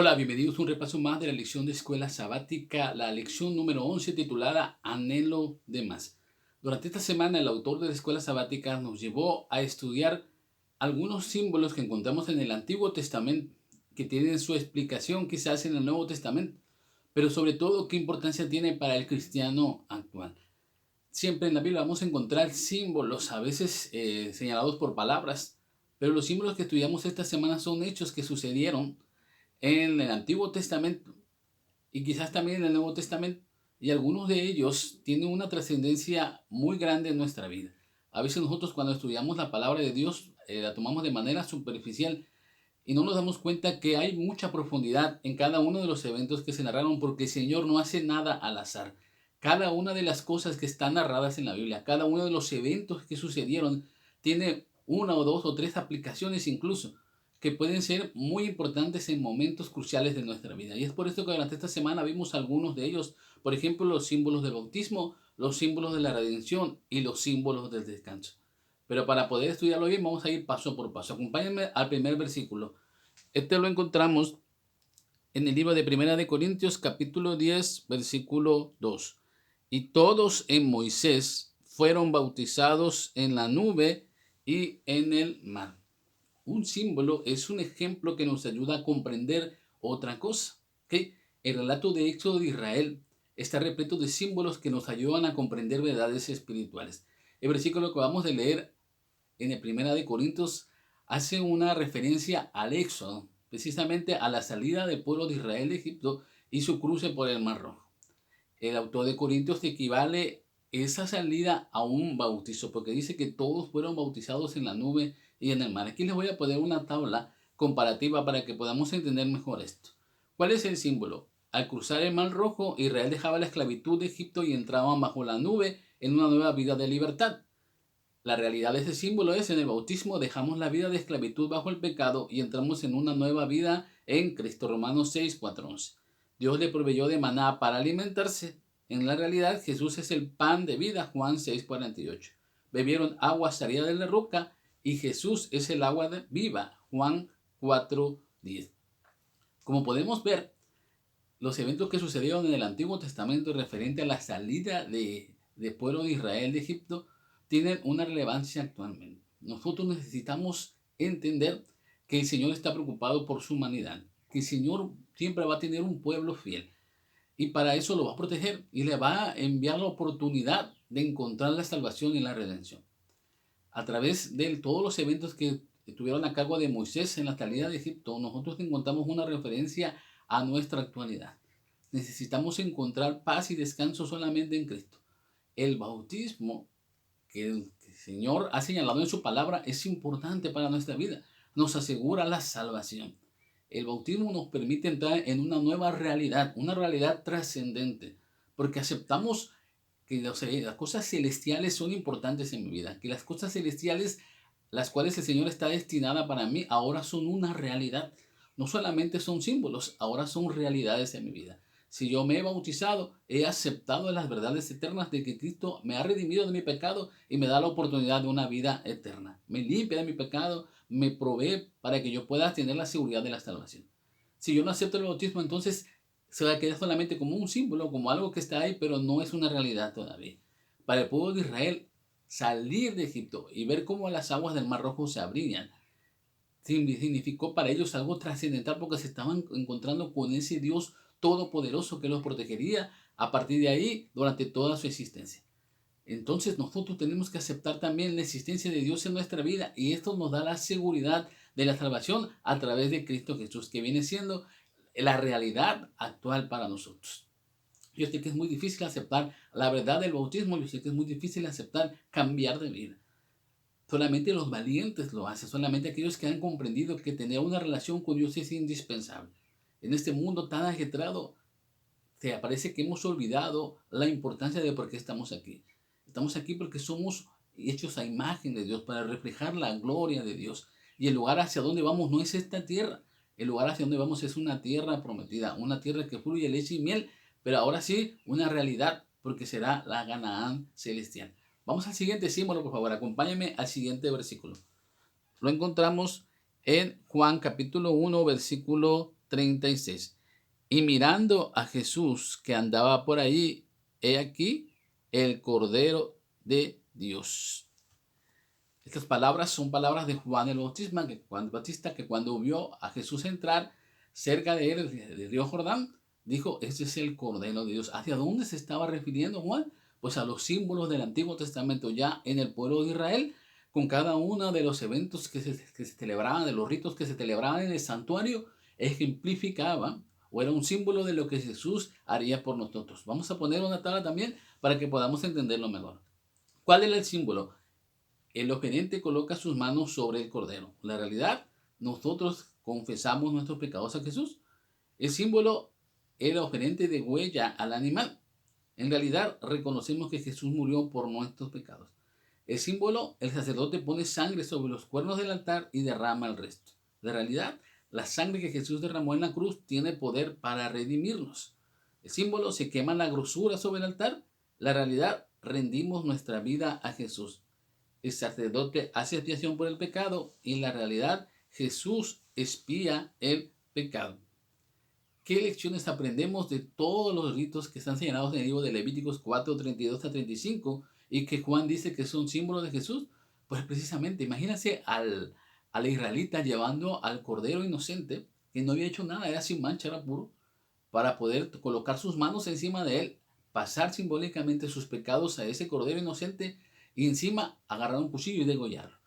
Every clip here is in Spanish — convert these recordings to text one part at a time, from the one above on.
Hola, bienvenidos a un repaso más de la lección de escuela sabática, la lección número 11 titulada Anhelo de más. Durante esta semana el autor de la escuela sabática nos llevó a estudiar algunos símbolos que encontramos en el Antiguo Testamento, que tienen su explicación quizás en el Nuevo Testamento, pero sobre todo qué importancia tiene para el cristiano actual. Siempre en la Biblia vamos a encontrar símbolos, a veces señalados por palabras, pero los símbolos que estudiamos esta semana son hechos que sucedieron en el Antiguo Testamento y quizás también en el Nuevo Testamento, y algunos de ellos tienen una trascendencia muy grande en nuestra vida. A veces nosotros cuando estudiamos la palabra de Dios la tomamos de manera superficial y no nos damos cuenta que hay mucha profundidad en cada uno de los eventos que se narraron, porque el Señor no hace nada al azar. Cada una de las cosas que están narradas en la Biblia, cada uno de los eventos que sucedieron, tiene una o dos o tres aplicaciones incluso, que pueden ser muy importantes en momentos cruciales de nuestra vida. Y es por esto que durante esta semana vimos algunos de ellos, por ejemplo, los símbolos del bautismo, los símbolos de la redención y los símbolos del descanso. Pero para poder estudiarlo bien, vamos a ir paso por paso. Acompáñenme al primer versículo. Este lo encontramos en el libro de Primera de Corintios, capítulo 10, versículo 2. Y todos en Moisés fueron bautizados en la nube y en el mar. Un símbolo es un ejemplo que nos ayuda a comprender otra cosa. ¿Okay? El relato de Éxodo de Israel está repleto de símbolos que nos ayudan a comprender verdades espirituales. El versículo que vamos a leer en el Primera de Corintios hace una referencia al Éxodo, precisamente a la salida del pueblo de Israel de Egipto y su cruce por el Mar Rojo. El autor de Corintios equivale esa salida a un bautizo, porque dice que todos fueron bautizados en la nube y en el mar. Aquí les voy a poner una tabla comparativa para que podamos entender mejor esto. ¿Cuál es el símbolo? Al cruzar el Mar Rojo, Israel dejaba la esclavitud de Egipto y entraban bajo la nube en una nueva vida de libertad. La realidad de ese símbolo es: en el bautismo dejamos la vida de esclavitud bajo el pecado y entramos en una nueva vida en Cristo. Romanos 6, 4, 11. Dios le proveyó de maná para alimentarse. En la realidad, Jesús es el pan de vida. Juan 6, 48. Bebieron agua salida de la roca y Jesús es el agua viva. Juan 4, 10. Como podemos ver, los eventos que sucedieron en el Antiguo Testamento referente a la salida de pueblo de Israel de Egipto tienen una relevancia actualmente. Nosotros necesitamos entender que el Señor está preocupado por su humanidad, que el Señor siempre va a tener un pueblo fiel y para eso lo va a proteger y le va a enviar la oportunidad de encontrar la salvación y la redención. A través de todos los eventos que estuvieron a cargo de Moisés en la salida de Egipto, nosotros encontramos una referencia a nuestra actualidad. Necesitamos encontrar paz y descanso solamente en Cristo. El bautismo que el Señor ha señalado en su palabra es importante para nuestra vida. Nos asegura la salvación. El bautismo nos permite entrar en una nueva realidad, una realidad trascendente, porque aceptamos que las cosas celestiales son importantes en mi vida, que las cosas celestiales, las cuales el Señor está destinada para mí, ahora son una realidad. No solamente son símbolos, ahora son realidades en mi vida. Si yo me he bautizado, he aceptado las verdades eternas de que Cristo me ha redimido de mi pecado y me da la oportunidad de una vida eterna. Me limpia de mi pecado, me provee para que yo pueda tener la seguridad de la salvación. Si yo no acepto el bautismo, entonces se va a quedar solamente como un símbolo, como algo que está ahí, pero no es una realidad todavía. Para el pueblo de Israel, salir de Egipto y ver cómo las aguas del Mar Rojo se abrían, significó para ellos algo trascendental, porque se estaban encontrando con ese Dios todopoderoso que los protegería a partir de ahí durante toda su existencia. Entonces nosotros tenemos que aceptar también la existencia de Dios en nuestra vida, y esto nos da la seguridad de la salvación a través de Cristo Jesús, que viene siendo la realidad actual para nosotros. Yo sé que es muy difícil aceptar la verdad del bautismo, yo sé que es muy difícil aceptar cambiar de vida. Solamente los valientes lo hacen, solamente aquellos que han comprendido que tener una relación con Dios es indispensable. En este mundo tan ajetrado, te parece que hemos olvidado la importancia de por qué estamos aquí. Estamos aquí porque somos hechos a imagen de Dios, para reflejar la gloria de Dios. Y el lugar hacia donde vamos no es esta tierra. El lugar hacia donde vamos es una tierra prometida, una tierra que fluye leche y miel, pero ahora sí, una realidad, porque será la Canaán celestial. Vamos al siguiente símbolo, por favor. Acompáñame al siguiente versículo. Lo encontramos en Juan capítulo 1, versículo 36. Y mirando a Jesús que andaba por ahí, he aquí el Cordero de Dios. Estas palabras son palabras de Juan el Bautista, que cuando vio a Jesús entrar cerca de él, del río Jordán, dijo, este es el Cordero de Dios. ¿Hacia dónde se estaba refiriendo Juan? Pues a los símbolos del Antiguo Testamento ya en el pueblo de Israel, con cada uno de los eventos que se celebraban, de los ritos que se celebraban en el santuario, ejemplificaba o era un símbolo de lo que Jesús haría por nosotros. Vamos a poner una tabla también para que podamos entenderlo mejor. ¿Cuál era el símbolo? El oferente coloca sus manos sobre el cordero. La realidad, nosotros confesamos nuestros pecados a Jesús. El símbolo, el oferente de huella al animal. En realidad, reconocemos que Jesús murió por nuestros pecados. El símbolo, el sacerdote pone sangre sobre los cuernos del altar y derrama el resto. La realidad, la sangre que Jesús derramó en la cruz tiene poder para redimirnos. El símbolo, se quema la grosura sobre el altar. La realidad, rendimos nuestra vida a Jesús. El sacerdote hace expiación por el pecado y en la realidad Jesús expía el pecado. ¿Qué lecciones aprendemos de todos los ritos que están señalados en el libro de Levíticos 4, 32 a 35 y que Juan dice que son símbolos de Jesús? Pues precisamente, imagínense al israelita llevando al cordero inocente, que no había hecho nada, era sin mancha, era puro, para poder colocar sus manos encima de él, pasar simbólicamente sus pecados a ese cordero inocente y encima agarrar un cuchillo y degollarlo.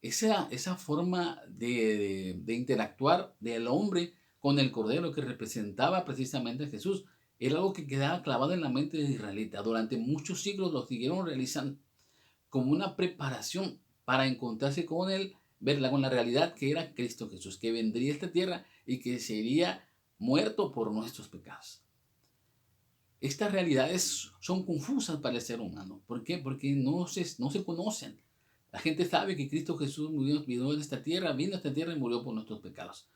Esa forma de interactuar del hombre con el cordero que representaba precisamente a Jesús era algo que quedaba clavado en la mente de israelita. Durante muchos siglos lo siguieron realizando como una preparación para encontrarse con él, verla con la realidad que era Cristo Jesús, que vendría a esta tierra y que sería muerto por nuestros pecados. Estas realidades son confusas para el ser humano. ¿Por qué? Porque no se conocen. La gente sabe que Cristo Jesús vino en esta tierra, vino a esta tierra y murió por nuestros pecados.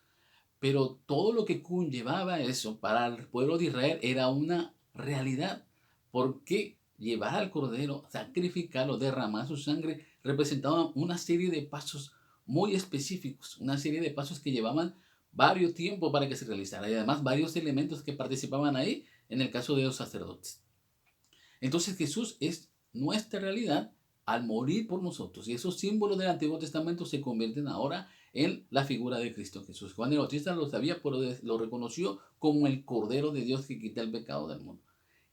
Pero todo lo que conllevaba eso para el pueblo de Israel era una realidad. Porque llevar al cordero, sacrificarlo, derramar su sangre, representaba una serie de pasos muy específicos, una serie de pasos que llevaban varios tiempos para que se realizara y además varios elementos que participaban ahí en el caso de los sacerdotes. Entonces Jesús es nuestra realidad al morir por nosotros y esos símbolos del Antiguo Testamento se convierten ahora en la figura de Cristo Jesús. Juan el Bautista lo sabía, pero lo reconoció como el Cordero de Dios que quita el pecado del mundo.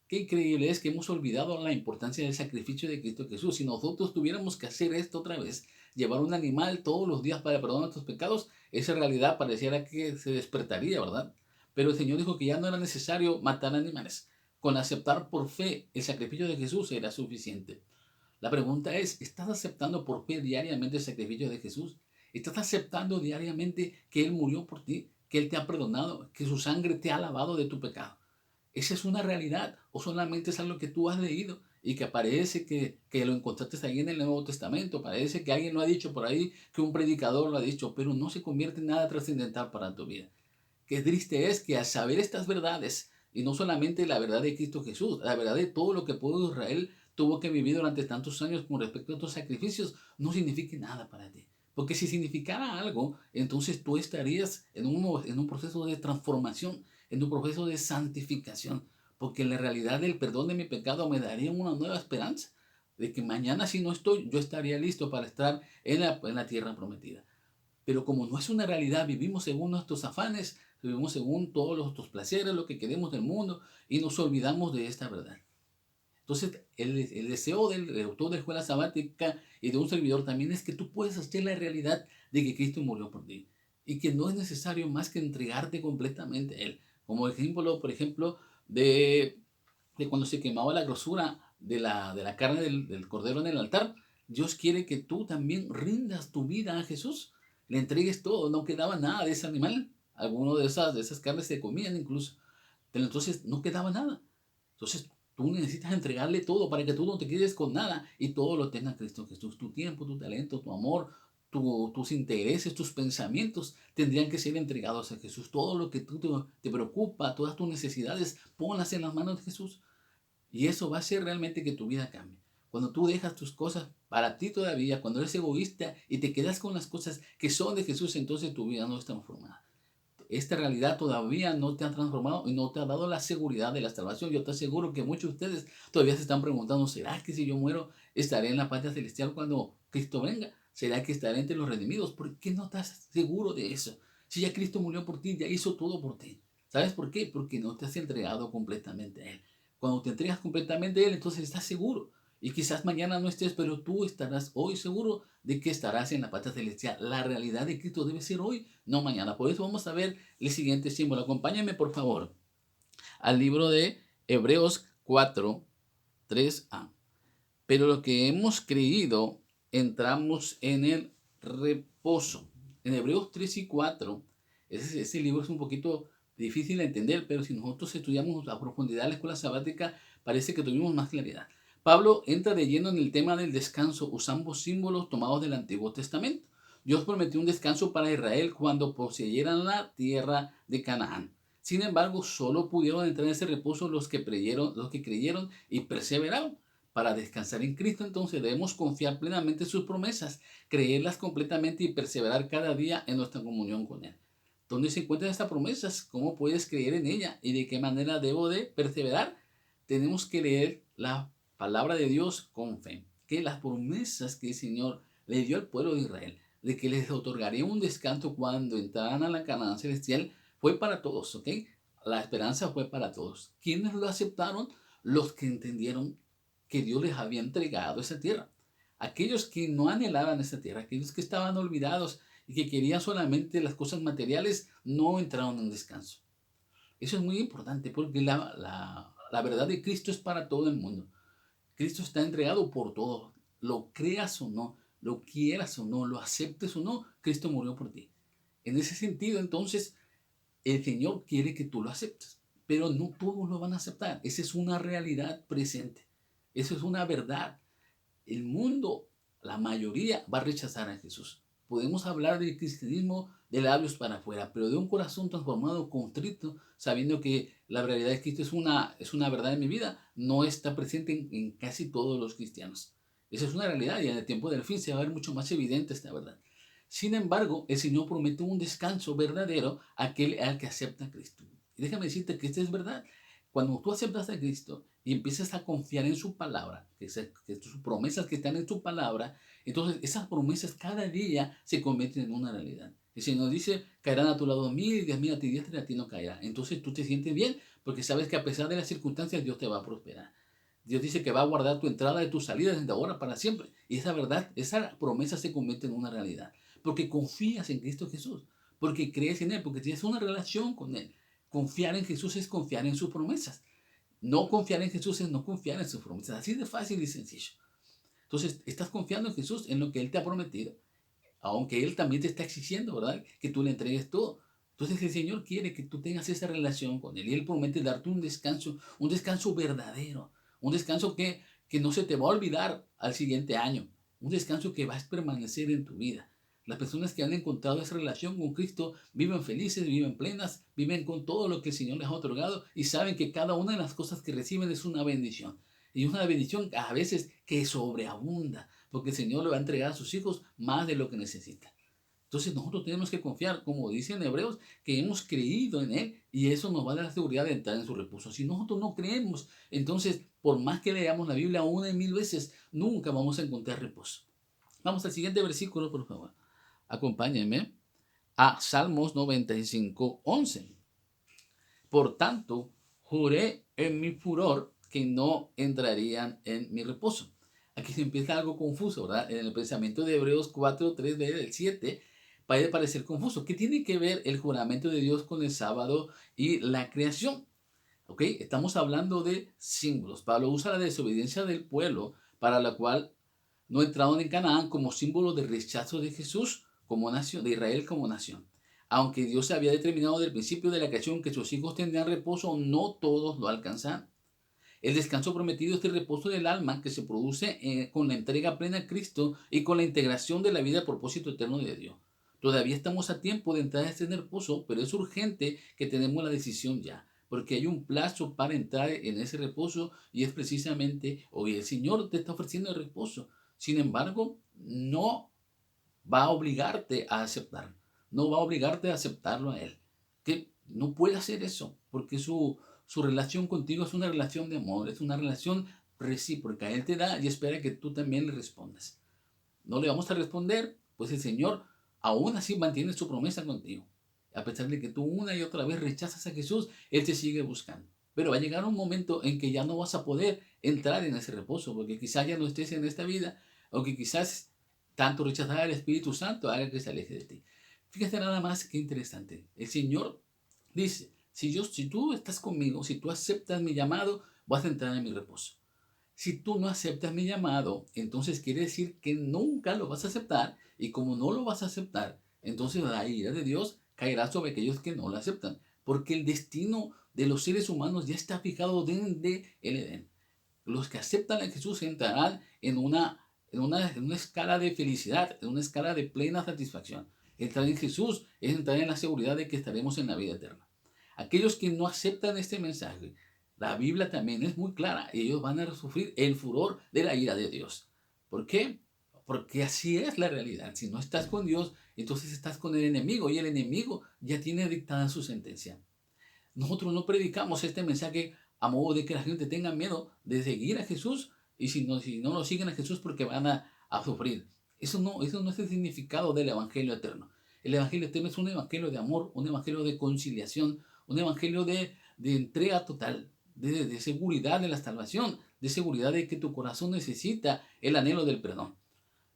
Qué increíble es que hemos olvidado la importancia del sacrificio de Cristo Jesús. Si nosotros tuviéramos que hacer esto otra vez, llevar un animal todos los días para perdonar nuestros pecados, esa realidad pareciera que se despertaría, ¿verdad? Pero el Señor dijo que ya no era necesario matar animales. Con aceptar por fe el sacrificio de Jesús era suficiente. La pregunta es, ¿estás aceptando por fe diariamente el sacrificio de Jesús? ¿Estás aceptando diariamente que Él murió por ti, que Él te ha perdonado, que su sangre te ha lavado de tu pecado? ¿Esa es una realidad o solamente es algo que tú has leído y que parece que lo encontraste ahí en el Nuevo Testamento? Parece que alguien lo ha dicho por ahí, que un predicador lo ha dicho, pero no se convierte en nada trascendental para tu vida. Qué triste es que al saber estas verdades, y no solamente la verdad de Cristo Jesús, la verdad de todo lo que el pueblo de Israel tuvo que vivir durante tantos años con respecto a estos sacrificios, no signifique nada para ti. Porque si significara algo, entonces tú estarías en un proceso de transformación, en un proceso de santificación. Porque la realidad del perdón de mi pecado me daría una nueva esperanza de que mañana si no estoy, yo estaría listo para estar en la tierra prometida. Pero como no es una realidad, vivimos según nuestros afanes, vivimos según todos nuestros placeres, lo que queremos del mundo, y nos olvidamos de esta verdad. Entonces, el deseo del autor de la escuela sabática y de un servidor también es que tú puedas hacer la realidad de que Cristo murió por ti y que no es necesario más que entregarte completamente a Él. Como ejemplo, por ejemplo, de cuando se quemaba la grosura de la carne del cordero en el altar, Dios quiere que tú también rindas tu vida a Jesús, le entregues todo, no quedaba nada de ese animal, alguno de esas carnes se comían incluso, pero entonces no quedaba nada. Entonces tú necesitas entregarle todo para que tú no te quedes con nada y todo lo tenga Cristo Jesús. Tu tiempo, tu talento, tu amor, tus intereses, tus pensamientos tendrían que ser entregados a Jesús. Todo lo que tú te preocupa, todas tus necesidades, ponlas en las manos de Jesús. Y eso va a hacer realmente que tu vida cambie. Cuando tú dejas tus cosas para ti todavía, cuando eres egoísta y te quedas con las cosas que son de Jesús, entonces tu vida no es transformada. esta realidad todavía no te ha transformado y no te ha dado la seguridad de la salvación. Yo te aseguro que muchos de ustedes todavía se están preguntando, ¿será que si yo muero estaré en la patria celestial cuando Cristo venga? ¿Será que estaré entre los redimidos? ¿Por qué no estás seguro de eso? Si ya Cristo murió por ti, ya hizo todo por ti. ¿Sabes por qué? Porque no te has entregado completamente a Él. Cuando te entregas completamente a Él, entonces estás seguro. Y quizás mañana no estés, pero tú estarás hoy seguro de que estarás en la patria celestial. La realidad de Cristo debe ser hoy, no mañana. Por eso vamos a ver el siguiente símbolo. Acompáñame, por favor, al libro de Hebreos 4, 3a. Pero lo que hemos creído, entramos en el reposo. En Hebreos 3 y 4, ese libro es un poquito difícil de entender, pero si nosotros estudiamos a profundidad la escuela sabática, parece que tuvimos más claridad. Pablo entra de lleno en el tema del descanso usando símbolos tomados del Antiguo Testamento. Dios prometió un descanso para Israel cuando poseyeran la tierra de Canaán. Sin embargo, solo pudieron entrar en ese reposo los que creyeron y perseveraron. Para descansar en Cristo, entonces debemos confiar plenamente en sus promesas, creerlas completamente y perseverar cada día en nuestra comunión con Él. ¿Dónde se encuentran estas promesas? ¿Cómo puedes creer en ella? ¿Y de qué manera debo de perseverar? Tenemos que leer la palabra de Dios con fe, que las promesas que el Señor le dio al pueblo de Israel, de que les otorgaría un descanso cuando entraran a la Canaán celestial, fue para todos, ¿ok? La esperanza fue para todos. ¿Quiénes lo aceptaron? Los que entendieron que Dios les había entregado esa tierra. Aquellos que no anhelaban esa tierra, aquellos que estaban olvidados y que querían solamente las cosas materiales, no entraron en descanso. Eso es muy importante porque la verdad de Cristo es para todo el mundo. Cristo está entregado por todos. Lo creas o no, lo quieras o no, lo aceptes o no, Cristo murió por ti. En ese sentido, entonces, el Señor quiere que tú lo aceptes, pero no todos lo van a aceptar. Esa es una realidad presente. Eso es una verdad. El mundo, la mayoría, va a rechazar a Jesús. Podemos hablar del cristianismo de labios para afuera, pero de un corazón transformado, contrito, sabiendo que la realidad de Cristo es una verdad en mi vida, no está presente en casi todos los cristianos. Esa es una realidad y en el tiempo del fin se va a ver mucho más evidente esta verdad. Sin embargo, el Señor promete un descanso verdadero a aquel al que acepta a Cristo. Y déjame decirte que esta es verdad. Cuando tú aceptas a Cristo y empiezas a confiar en su palabra, que sus promesas que están en su palabra, entonces esas promesas cada día se convierten en una realidad. El Señor dice, caerán a tu lado 1000, 10.000 a ti diestra y a ti no caerá. Entonces tú te sientes bien porque sabes que a pesar de las circunstancias Dios te va a prosperar. Dios dice que va a guardar tu entrada y tu salida desde ahora para siempre. Y esa verdad, esa promesa se convierte en una realidad. Porque confías en Cristo Jesús. Porque crees en Él. Porque tienes una relación con Él. Confiar en Jesús es confiar en sus promesas. No confiar en Jesús es no confiar en sus promesas. Así de fácil y sencillo. Entonces, estás confiando en Jesús, en lo que Él te ha prometido. Aunque Él también te está exigiendo, ¿verdad? Que tú le entregues todo. Entonces, el Señor quiere que tú tengas esa relación con Él. Y Él promete darte un descanso verdadero. Un descanso que no se te va a olvidar al siguiente año. Un descanso que va a permanecer en tu vida. Las personas que han encontrado esa relación con Cristo viven felices, viven plenas, viven con todo lo que el Señor les ha otorgado y saben que cada una de las cosas que reciben es una bendición. Y una bendición a veces que sobreabunda, porque el Señor le va a entregar a sus hijos más de lo que necesitan. Entonces nosotros tenemos que confiar, como dicen Hebreos, que hemos creído en Él y eso nos va a dar la seguridad de entrar en su reposo. Si nosotros no creemos, entonces por más que leamos la Biblia 1.000 veces, nunca vamos a encontrar reposo. Vamos al siguiente versículo, por favor. Acompáñenme a Salmos 95:11. Por tanto, juré en mi furor que no entrarían en mi reposo. Aquí se empieza algo confuso, ¿verdad? En el pensamiento de Hebreos 4:3 del 7 puede parecer confuso. ¿Qué tiene que ver el juramento de Dios con el sábado y la creación? ¿Ok? Estamos hablando de símbolos. Pablo usa la desobediencia del pueblo para la cual no entraron en Canaán como símbolo de rechazo de Jesús como nación, de Israel como nación. Aunque Dios había determinado desde el principio de la creación que sus hijos tendrían reposo, no todos lo alcanzaron. El descanso prometido es el reposo del alma que se produce con la entrega plena a Cristo y con la integración de la vida a propósito eterno de Dios. Todavía estamos a tiempo de entrar a este reposo, pero es urgente que tenemos la decisión ya, porque hay un plazo para entrar en ese reposo y es precisamente hoy. El Señor te está ofreciendo el reposo. Sin embargo, no va a obligarte a aceptarlo. No va a obligarte a aceptarlo a Él. que no puede hacer eso, porque su relación contigo es una relación de amor, es una relación recíproca. Él te da y espera que tú también le respondas. No le vamos a responder, pues el Señor aún así mantiene su promesa contigo. A pesar de que tú una y otra vez rechazas a Jesús, Él te sigue buscando. Pero va a llegar un momento en que ya no vas a poder entrar en ese reposo, porque quizás ya no estés en esta vida, o que quizás tanto rechazar al Espíritu Santo haga que se aleje de ti. Fíjate nada más qué interesante. El Señor dice, si tú estás conmigo, si tú aceptas mi llamado, vas a entrar en mi reposo. Si tú no aceptas mi llamado, entonces quiere decir que nunca lo vas a aceptar. Y como no lo vas a aceptar, entonces la ira de Dios caerá sobre aquellos que no lo aceptan. Porque el destino de los seres humanos ya está fijado desde el Edén. Los que aceptan a Jesús entrarán en una escala de felicidad, en una escala de plena satisfacción. Entrar en Jesús es entrar en la seguridad de que estaremos en la vida eterna. Aquellos que no aceptan este mensaje, la Biblia también es muy clara. Ellos van a sufrir el furor de la ira de Dios. ¿Por qué? Porque así es la realidad. Si no estás con Dios, entonces estás con el enemigo y el enemigo ya tiene dictada su sentencia. Nosotros no predicamos este mensaje a modo de que la gente tenga miedo de seguir a Jesús y si no lo siguen a Jesús porque van a sufrir. Eso no es el significado del Evangelio eterno. El Evangelio eterno es un Evangelio de amor, un Evangelio de conciliación, un Evangelio de entrega total, de seguridad de la salvación, de seguridad de que tu corazón necesita el anhelo del perdón.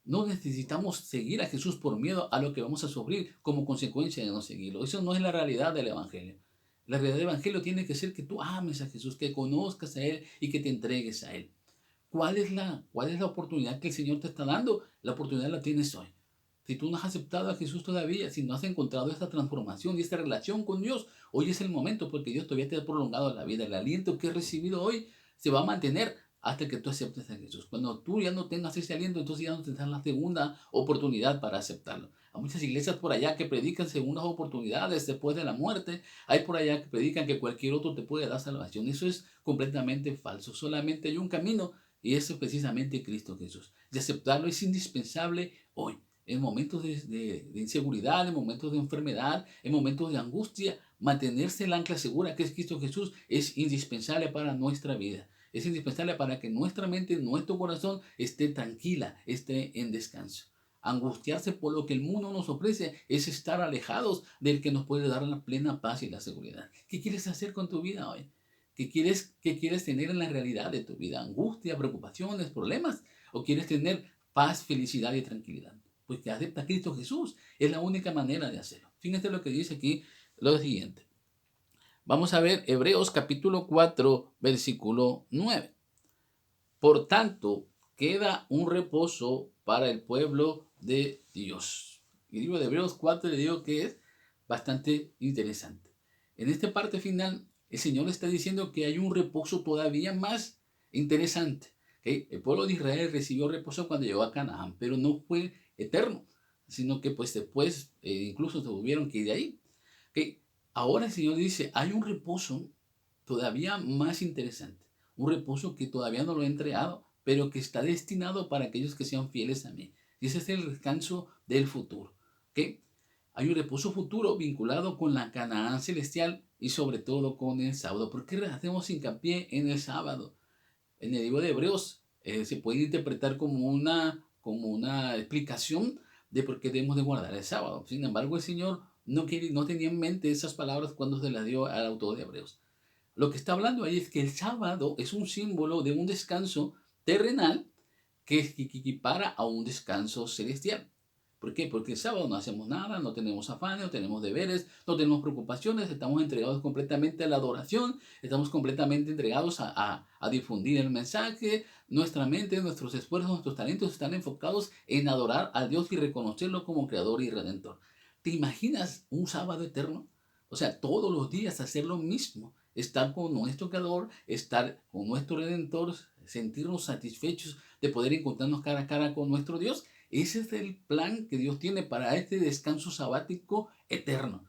No necesitamos seguir a Jesús por miedo a lo que vamos a sufrir como consecuencia de no seguirlo. Eso no es la realidad del Evangelio. La realidad del Evangelio tiene que ser que tú ames a Jesús, que conozcas a Él y que te entregues a Él. ¿Cuál es la oportunidad que el Señor te está dando? La oportunidad la tienes hoy. Si tú no has aceptado a Jesús todavía, si no has encontrado esta transformación y esta relación con Dios, hoy es el momento porque Dios todavía te ha prolongado la vida. El aliento que has recibido hoy se va a mantener hasta que tú aceptes a Jesús. Cuando tú ya no tengas ese aliento, entonces ya no tendrás la segunda oportunidad para aceptarlo. Hay muchas iglesias por allá que predican segundas oportunidades después de la muerte. Hay por allá que predican que cualquier otro te puede dar salvación. Eso es completamente falso. Solamente hay un camino y eso es precisamente Cristo Jesús. Y aceptarlo es indispensable hoy. En momentos de inseguridad, en momentos de enfermedad, en momentos de angustia, mantenerse el ancla segura que es Cristo Jesús es indispensable para nuestra vida. Es indispensable para que nuestra mente, nuestro corazón esté tranquila, esté en descanso. Angustiarse por lo que el mundo nos ofrece es estar alejados del que nos puede dar la plena paz y la seguridad. ¿Qué quieres hacer con tu vida hoy? ¿Qué quieres tener en la realidad de tu vida? ¿Angustia, preocupaciones, problemas? ¿O quieres tener paz, felicidad y tranquilidad? Pues que acepta a Cristo Jesús. Es la única manera de hacerlo. Fíjate lo que dice aquí, lo siguiente. Vamos a ver Hebreos capítulo 4, versículo 9. Por tanto, queda un reposo para el pueblo de Dios. Y el libro de Hebreos 4 le digo que es bastante interesante. En esta parte final, el Señor está diciendo que hay un reposo todavía más interesante. ¿Okay? El pueblo de Israel recibió reposo cuando llegó a Canaán, pero no fue eterno, sino que pues después incluso se tuvieron que ir de ahí. ¿Okay? Ahora el Señor dice, hay un reposo todavía más interesante. Un reposo que todavía no lo he entregado, pero que está destinado para aquellos que sean fieles a mí. Y ese es el descanso del futuro. ¿Okay? Hay un reposo futuro vinculado con la Canaán celestial y sobre todo con el sábado. ¿Por qué hacemos hincapié en el sábado? En el libro de Hebreos se puede interpretar como una explicación de por qué debemos de guardar el sábado. Sin embargo, el Señor no tenía en mente esas palabras cuando se las dio al autor de Hebreos. Lo que está hablando ahí es que el sábado es un símbolo de un descanso terrenal que equipara a un descanso celestial. ¿Por qué? Porque el sábado no hacemos nada, no tenemos afanes, no tenemos deberes, no tenemos preocupaciones, estamos entregados completamente a la adoración, estamos completamente entregados a difundir el mensaje, nuestra mente, nuestros esfuerzos, nuestros talentos están enfocados en adorar a Dios y reconocerlo como Creador y Redentor. ¿Te imaginas un sábado eterno? O sea, todos los días hacer lo mismo, estar con nuestro Creador, estar con nuestro Redentor, sentirnos satisfechos de poder encontrarnos cara a cara con nuestro Dios. Ese es el plan que Dios tiene para este descanso sabático eterno.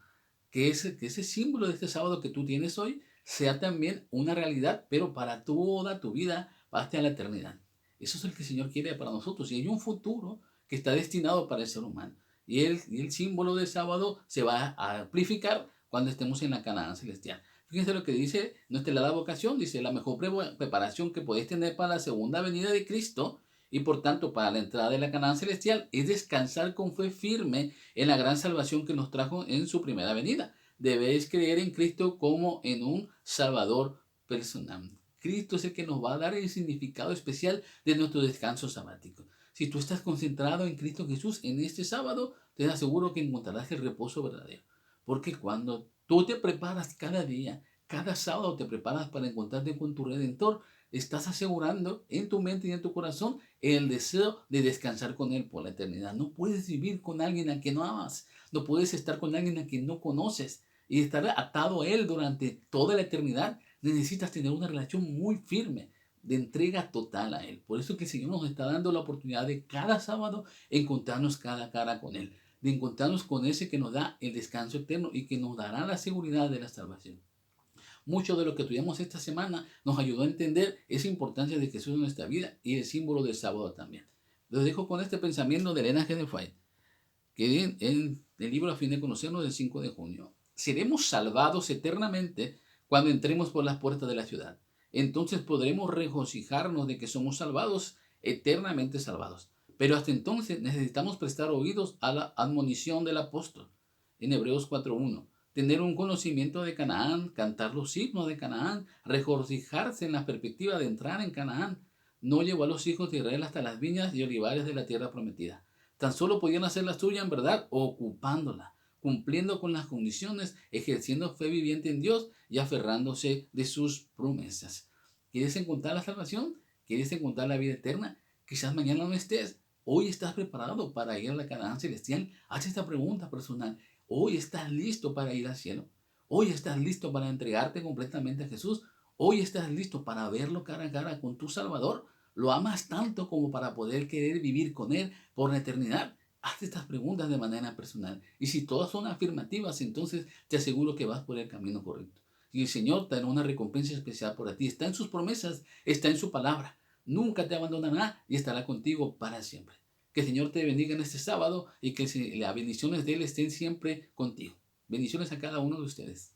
Que ese símbolo de este sábado que tú tienes hoy sea también una realidad, pero para toda tu vida, hasta la eternidad. Eso es el que el Señor quiere para nosotros. Y hay un futuro que está destinado para el ser humano. Y el símbolo del sábado se va a amplificar cuando estemos en la Canaán celestial. Fíjense lo que dice nuestra helada vocación. Dice, la mejor preparación que podéis tener para la segunda venida de Cristo y por tanto para la entrada de la Canaán celestial es descansar con fe firme en la gran salvación que nos trajo en su primera venida. Debéis creer en Cristo como en un Salvador personal. Cristo es el que nos va a dar el significado especial de nuestro descanso sabático. Si tú estás concentrado en Cristo Jesús en este sábado, te aseguro que encontrarás el reposo verdadero. Porque cuando tú te preparas cada día, cada sábado te preparas para encontrarte con tu Redentor, estás asegurando en tu mente y en tu corazón el deseo de descansar con Él por la eternidad. No puedes vivir con alguien a quien no amas. No puedes estar con alguien a quien no conoces y estar atado a Él durante toda la eternidad. Necesitas tener una relación muy firme de entrega total a Él. Por eso que el Señor nos está dando la oportunidad de cada sábado encontrarnos cara a cara con Él, de encontrarnos con ese que nos da el descanso eterno y que nos dará la seguridad de la salvación. Mucho de lo que estudiamos esta semana nos ayudó a entender esa importancia de Jesús en nuestra vida y el símbolo del sábado también. Los dejo con este pensamiento de Elena G. White, que en el libro A fin de conocernos del 5 de junio. Seremos salvados eternamente cuando entremos por las puertas de la ciudad. Entonces podremos regocijarnos de que somos salvados, eternamente salvados. Pero hasta entonces necesitamos prestar oídos a la admonición del apóstol en Hebreos 4.1. Tener un conocimiento de Canaán, cantar los himnos de Canaán, regocijarse en la perspectiva de entrar en Canaán. No llevó a los hijos de Israel hasta las viñas y olivares de la tierra prometida. Tan solo podían hacer la suya en verdad, ocupándola, cumpliendo con las condiciones, ejerciendo fe viviente en Dios y aferrándose de sus promesas. ¿Quieres encontrar la salvación? ¿Quieres encontrar la vida eterna? Quizás mañana no estés. Hoy estás preparado para ir a la Canaán celestial. Haz esta pregunta personal. Hoy estás listo para ir al cielo. Hoy estás listo para entregarte completamente a Jesús. Hoy estás listo para verlo cara a cara con tu Salvador. Lo amas tanto como para poder querer vivir con Él por la eternidad. Haz estas preguntas de manera personal. Y si todas son afirmativas, entonces te aseguro que vas por el camino correcto. Y el Señor te dará una recompensa especial por ti. Está en sus promesas, está en su palabra. Nunca te abandonará y estará contigo para siempre. Que el Señor te bendiga en este sábado y que las bendiciones de Él estén siempre contigo. Bendiciones a cada uno de ustedes.